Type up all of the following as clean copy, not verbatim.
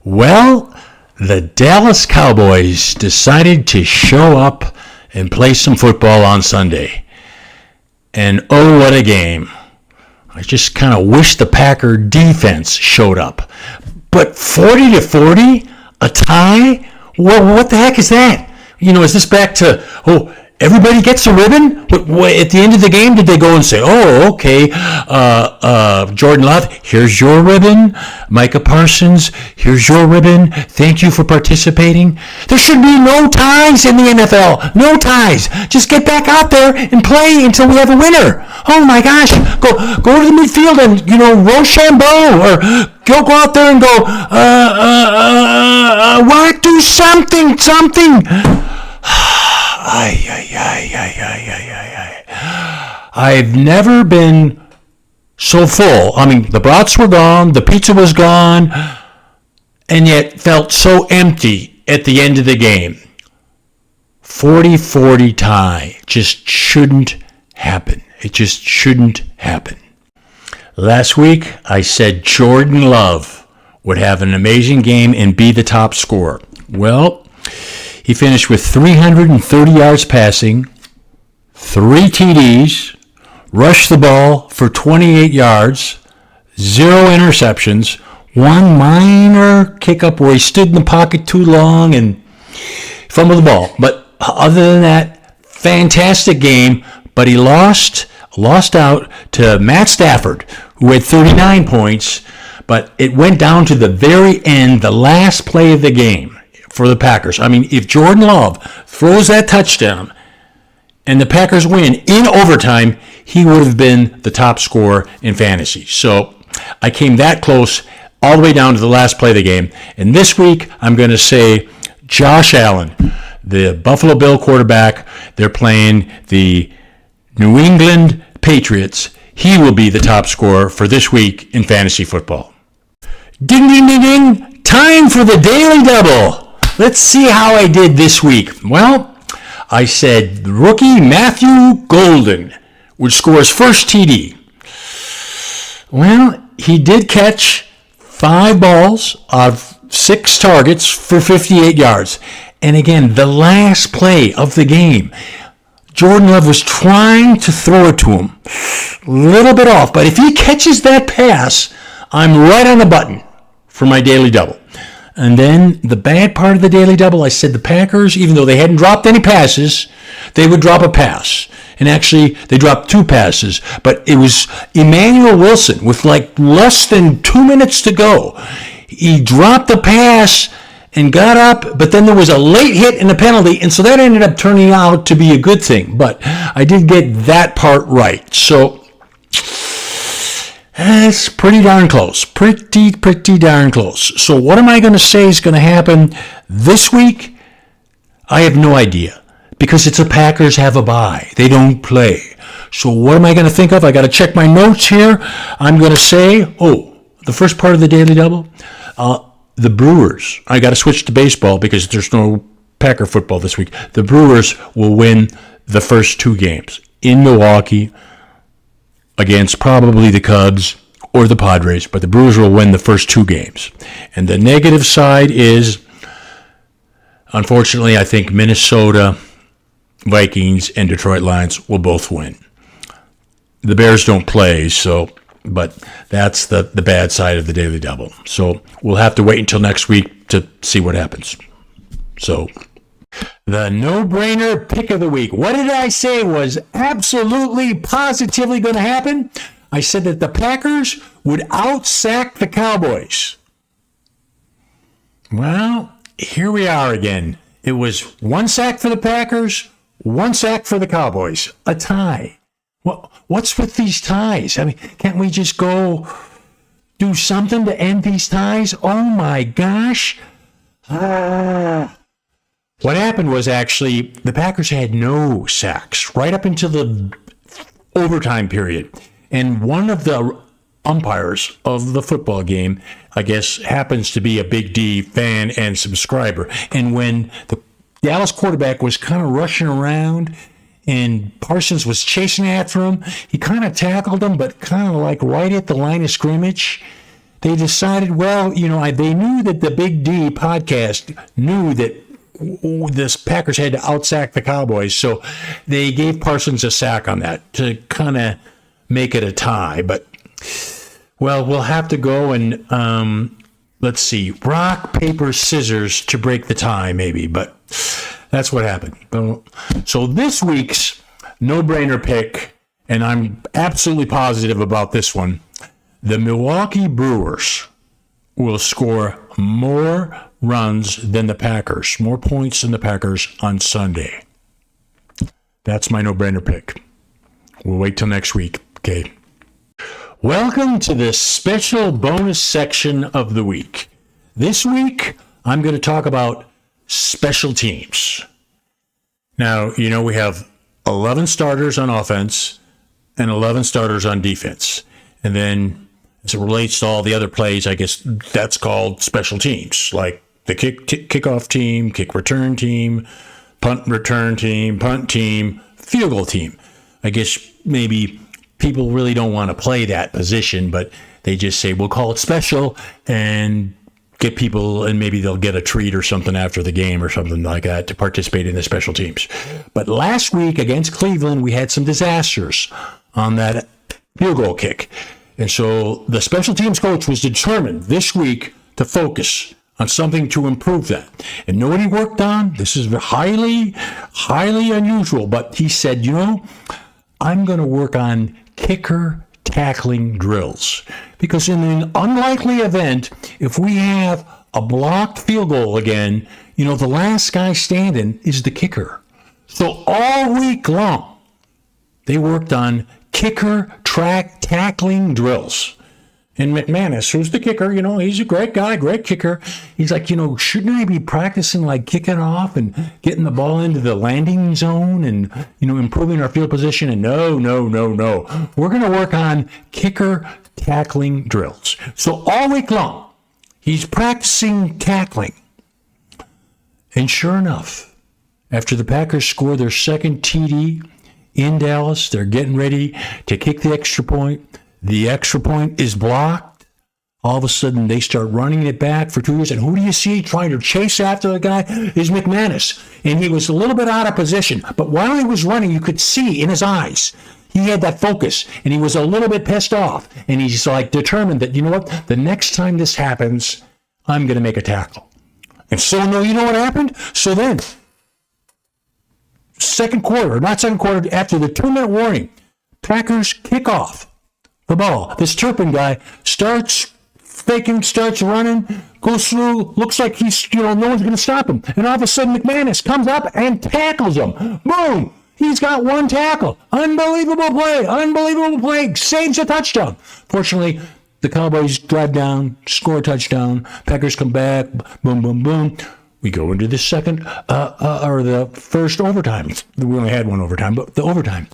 Well, the Dallas Cowboys decided to show up and play some football on Sunday. And oh, what a game. I just kind of wish the Packer defense showed up. But 40-40? A tie? Well, what the heck is that? Is this back to, everybody gets a ribbon? At the end of the game, did they go and say, okay, Jordan Love, here's your ribbon. Micah Parsons, here's your ribbon. Thank you for participating. There should be no ties in the NFL. No ties. Just get back out there and play until we have a winner. Oh my gosh. Go to the midfield and, Rochambeau, or go out there and go, what? Do something. I've never been so full. I mean, the brats were gone, the pizza was gone, and yet felt so empty at the end of the game. 40-40 tie just shouldn't happen. It just shouldn't happen. Last week, I said Jordan Love would have an amazing game and be the top scorer. Well, he finished with 330 yards passing, 3 TDs, rushed the ball for 28 yards, 0 interceptions, 1 minor kick-up where he stood in the pocket too long and fumbled the ball. But other than that, fantastic game. But he lost out to Matt Stafford, who had 39 points. But it went down to the very end, the last play of the game for the Packers. I mean, if Jordan Love throws that touchdown and the Packers win in overtime, he would have been the top scorer in fantasy. So I came that close all the way down to the last play of the game. And this week, I'm going to say Josh Allen, the Buffalo Bill quarterback. They're playing the New England Patriots. He will be the top scorer for this week in fantasy football. Ding, ding, ding, ding. Time for the Daily Double. Let's see how I did this week. Well, I said rookie Matthew Golden would score his first TD. Well, he did catch 5 balls of 6 targets for 58 yards. And again, the last play of the game, Jordan Love was trying to throw it to him. A little bit off, but if he catches that pass, I'm right on the button for my Daily Double. And then the bad part of the Daily Double, I said the Packers, even though they hadn't dropped any passes, they would drop a pass. And actually, they dropped 2 passes. But it was Emmanuel Wilson with like less than 2 minutes to go. He dropped the pass and got up, but then there was a late hit and a penalty, and so that ended up turning out to be a good thing. But I did get that part right. So it's pretty darn close. Pretty darn close. So what am I going to say is going to happen this week? I have no idea. Because it's the Packers have a bye. They don't play. So what am I going to think of? I got to check my notes here. I'm going to say, the first part of the Daily Double, the Brewers. I got to switch to baseball because there's no Packer football this week. The Brewers will win the first 2 games in Milwaukee against probably the Cubs or the Padres, but the Brewers will win the first 2 games. And the negative side is, unfortunately, I think Minnesota Vikings and Detroit Lions will both win. The Bears don't play, but that's the bad side of the Daily Double. So we'll have to wait until next week to see what happens. So the no-brainer pick of the week. What did I say was absolutely, positively going to happen? I said that the Packers would out-sack the Cowboys. Well, here we are again. It was 1 sack for the Packers, 1 sack for the Cowboys. A tie. What's with these ties? I mean, can't we just go do something to end these ties? Oh my gosh. What happened was actually the Packers had no sacks right up until the overtime period. And one of the umpires of the football game, I guess, happens to be a Big D fan and subscriber. And when the Dallas quarterback was kind of rushing around and Parsons was chasing after him, he kind of tackled him, but kind of like right at the line of scrimmage. they decided, they knew that the Big D podcast knew that this Packers had to outsack the Cowboys, so they gave Parsons a sack on that to kind of make it a tie. But, we'll have to go and, let's see, rock, paper, scissors to break the tie, maybe. But that's what happened. So this week's no-brainer pick, and I'm absolutely positive about this one, the Milwaukee Brewers will score more runs than the Packers, more points than the Packers on Sunday. That's my no-brainer pick. We'll wait till next week, okay? Welcome to the special bonus section of the week. This week, I'm going to talk about special teams. Now, we have 11 starters on offense and 11 starters on defense. And then as it relates to all the other plays, I guess that's called special teams, like the kickoff team, kick return team, punt return team, punt team, field goal team. I guess maybe people really don't want to play that position, but they just say, we'll call it special and get people, and maybe they'll get a treat or something after the game or something like that to participate in the special teams. But last week against Cleveland, we had some disasters on that field goal kick. And so the special teams coach was determined this week to focus on something to improve that. And know what he worked on? This is highly, highly unusual, but he said, I'm going to work on kicker tackling drills. Because in an unlikely event, if we have a blocked field goal again, the last guy standing is the kicker. So all week long, they worked on kicker tackling drills. And McManus, who's the kicker, he's a great guy, great kicker. He's like, shouldn't I be practicing like kicking off and getting the ball into the landing zone and, improving our field position? And no. We're going to work on kicker tackling drills. So all week long, he's practicing tackling. And sure enough, after the Packers score their second TD in Dallas, they're getting ready to kick the extra point. The extra point is blocked. All of a sudden, they start running it back for 2 years. And who do you see trying to chase after the guy? Is McManus. And he was a little bit out of position. But while he was running, you could see in his eyes, he had that focus. And he was a little bit pissed off. And he's determined that, the next time this happens, I'm going to make a tackle. And so, what happened? So then, after the 2-minute warning, Packers kick off the ball. This Turpin guy starts faking, starts running, goes through, looks like he's, no one's going to stop him. And all of a sudden, McManus comes up and tackles him. Boom! He's got one tackle. Unbelievable play. Saves a touchdown. Fortunately, the Cowboys drive down, score a touchdown. Packers come back. Boom, boom, boom. We go into the second, or the first overtime. We only had one overtime, but the overtime.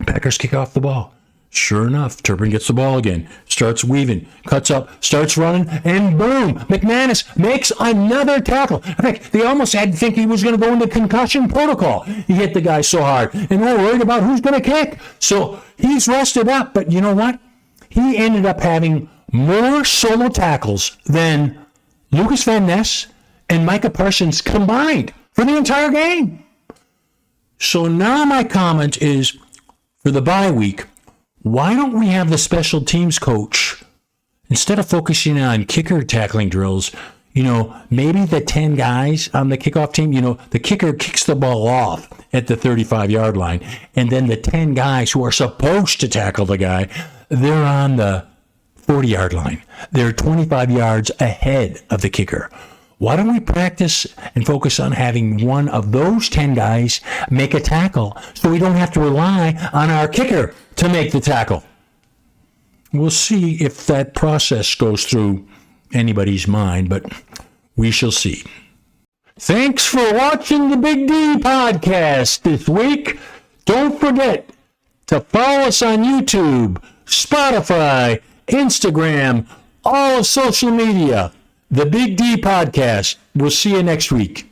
Packers kick off the ball. Sure enough, Turpin gets the ball again, starts weaving, cuts up, starts running, and boom, McManus makes another tackle. In fact, they almost had to think he was going to go into concussion protocol. He hit the guy so hard, and we're worried about who's going to kick. So he's rested up, but you know what? He ended up having more solo tackles than Lucas Van Ness and Micah Parsons combined for the entire game. So now my comment is, for the bye week, why don't we have the special teams coach, instead of focusing on kicker tackling drills, maybe the 10 guys on the kickoff team, the kicker kicks the ball off at the 35-yard line, and then the 10 guys who are supposed to tackle the guy, they're on the 40-yard line. They're 25 yards ahead of the kicker. Why don't we practice and focus on having one of those 10 guys make a tackle so we don't have to rely on our kicker to make the tackle? We'll see if that process goes through anybody's mind, but we shall see. Thanks for watching the Big D podcast this week. Don't forget to follow us on YouTube, Spotify, Instagram, all of social media. The Big D podcast. We'll see you next week.